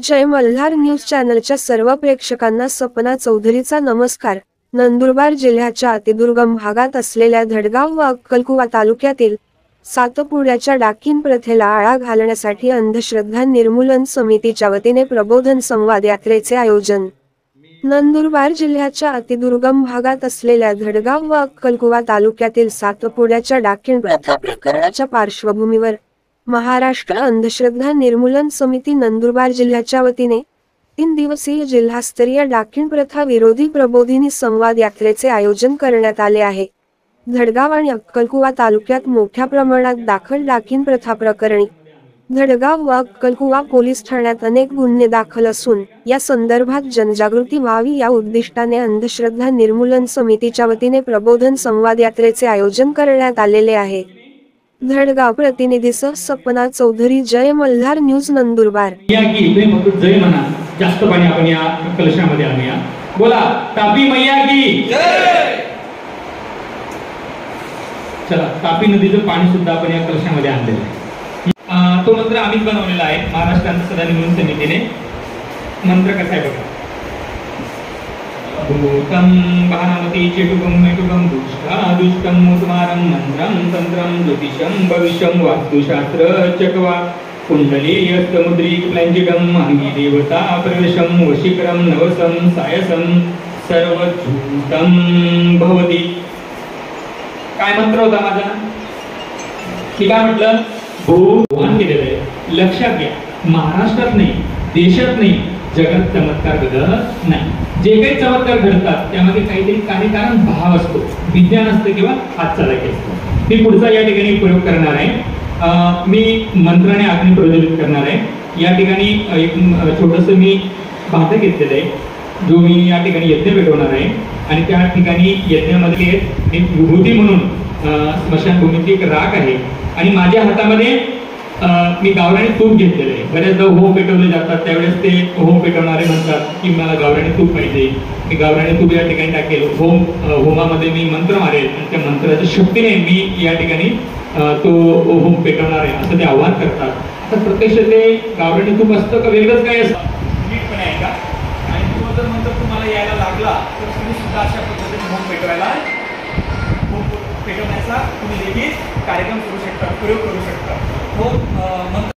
जय Malhar news चॅनलच्या सर्व प्रेक्षकांना सपना चौधरीचा नमस्कार। नंदुरबार जिल्ह्याच्या अतिदुर्गम भागात असलेल्या धडगाव व अक्कलकुवा तालुक्यातील सातपुड्याच्या डाकीण प्रथेला आळा घालण्यासाठी अंधश्रद्धा निर्मूलन समितीच्या वतीने प्रबोधन संवाद यात्रेचे आयोजन। नंदुरबार जिल्ह्याच्या अतिदुर्गम भागात असलेल्या धडगाव व अक्कलकुवा तालुक्यातील सातपुड्याच्या डाकीण प्रथा प्रकरणाच्या पार्श्वभूमीवर महाराष्ट्र अंधश्रद्धा निर्मूलन समिती नंदुरबार जिल्ह्याच्या वतीने 3 दिवसीय जिल्हास्तरीय डाकीण प्रथा विरोधी प्रबोधिनी संवाद यात्रेचे आयोजन करण्यात आले आहे। धडगाव आणि अक्कलकुवा तालुक्यात मोठ्या प्रमाणात दाखल डाकीण प्रथा प्रकरणी धडगाव व अक्कलकुवा पोलीस ठाण्यात अनेक गुन्हे दाखल असून या संदर्भात जनजागृती व्हावी या उद्दिष्टाने अंधश्रद्धा निर्मूलन समितीच्या वतीने प्रबोधन संवाद यात्रेचे आयोजन करण्यात आलेले आहे। धडगाव प्रतिनिधीसह सपना चौधरी, जय मल्हार न्यूज नंदुरबार। या की इकडे फक्त जय म्हणा, जास्त पाणी आपण या कलशामध्ये आणूया। बोला तापी मैया की जय। चला, तापी नदीचं पाणी सुद्धा आपण या कलशामध्ये आणलेलं आहे। तो मंत्र आम्हीच बनवलेला आहे महाराष्ट्र अंधश्रद्धा निर्मूलन समितीने। मंत्र कसा आहे बघा। भूतं भानमती चेटुकं मेटुकं दुष्टं मुतमारं मंत्रं तंत्रं ज्योतिषं भविष्यं वास्तुशास्त्र चकवा कुंडलीयस्तमुद्रिक प्लंजिकं अंगी देवता प्रवेशं वशीकरं नवसं सायसं सर्वभूतं भवति। काय मंत्र होता माझा? की काय म्हटलं? भगवान केलेलं आहे। लक्षात घ्या, महाराष्ट्रात नाही, देशात नाही, जगात चमत्कार घडत नाही। जे काही चमत्कार घडतात त्यामध्ये काहीतरी कार्यकारण भाव असतो, विज्ञान असतं किंवा हात चालाकी असतो। मी पुढचा या ठिकाणी प्रयोग करणार आहे। मी मंत्राने अग्नी प्रज्वलित करणार आहे। या ठिकाणी एक छोटंसं मी भांडं घेतलेलं आहे जो मी या ठिकाणी यज्ञ पेटवणार आहे आणि त्या ठिकाणी यज्ञामध्ये एक विभूती म्हणून स्मशानभूमीची एक राख आहे आणि माझ्या हातामध्ये मी गावरानी तूप घेतलेलं आहे। बरेचदा होम पेटवले जातात त्यावेळेस ते होम पेटवणारे म्हणतात की मला गावरानी तूप पाहिजे, मी गावरानी तूप या ठिकाणी टाकेल। होमामध्ये मी मंत्र मारेल आणि त्या मंत्राच्या शक्तीने मी या ठिकाणी तो होम पेटवणार आहे असं ते आव्हान करतात। आता प्रत्यक्ष ते गावरानी तूप असतं का वेगळंच काय असतं? नीटपणे आहे का? आणि तो जर मंत्र तुम्हाला यायला लागला तर तुम्ही सुद्धा अशा पद्धतीने होम पेटवण्याचा तुम्ही देखील कार्यक्रम करू शकता, प्रयोग करू शकता। हो मंत्र